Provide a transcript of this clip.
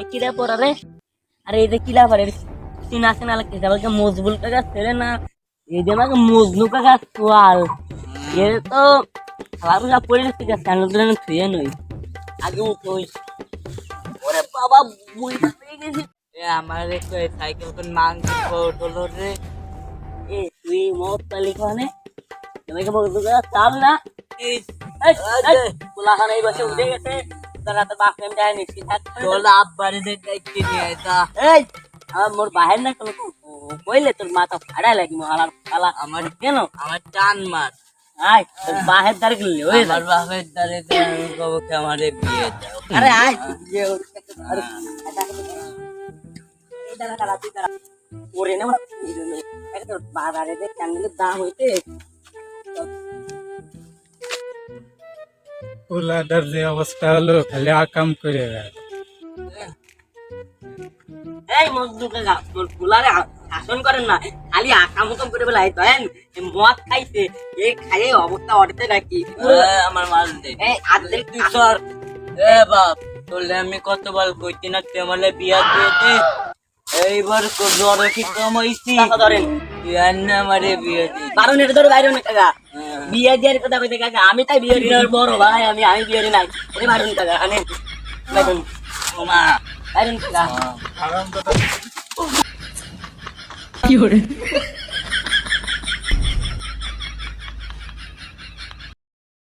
এ কিরা পড়া রে? আরে এই যে কিলা পড়ে চিনা চিনা লাগতেছে বলকে মজবুল কাকা ছেলে না এই যে আমাকে মজনু কাকা সোয়াল এ তো খেলাধুলা পড়ে ঠিক আছে স্যান্ডেল থুয়ে নই আগে উঠোই ওরে বাবা বুইটা পেয়ে গেছি আমার সাইকেল কোন মাং হলো রে। এ তুই মত তালি খানে তোমাকে বলতো চাল না এই কোলাখান এই বসে উঠে গেছে তারা তো বাপ এম যায় নিচ্ছি তোর আব্বারে দেখতে নিয়ে যা। এই আমার মোর বাহির না কোনো কইলে তোর মাথা ফাড়াই লাগি মহালার পালা আমার কেন আমার টান মার। আয় তোর বাহির দ্বারে গেলি ওই আমার বাপের দ্বারে আমি কবকে আমারে বিয়ে দাও। আরে আয় যে আরে এই দাঁড়া দাঁড়া তুই দাঁড়া ওরে না একটা তোর বাজারে যে ক্যান্ডেলের দাম হইতে পোলাটার যে অবস্থা হলো খালি আকাম করে বেড়ায়। এই মজদুর কাকা তোর ফুলারে শাসন করেন না খালি আকামকম করে বেলা মদ খাইছে এই খাইয়ে অবস্থা অর্ধেক রাখি আমার মাল দে। এই আর্ধেক তুই সর। এ বাপ তোলে আমি কতবার কইছি না তুই আমারে বিয়া দিয়ে দে। এইবার জ্বরে কি কমাইছি টাকা ধরেন তুই আর না আমারে বিয়ে দি। বারণ এটা ধরে বাইরে কাকা বিয়ে দেওয়ার কথা কইতে কাকা আমি তাই বিয়ে দিনের বড় ভাই আমি বিয়ে দি নাই এটা বাইরন কাকা আনেন বাইরন ওমা বাইরন কাকা আরাম তো কি করে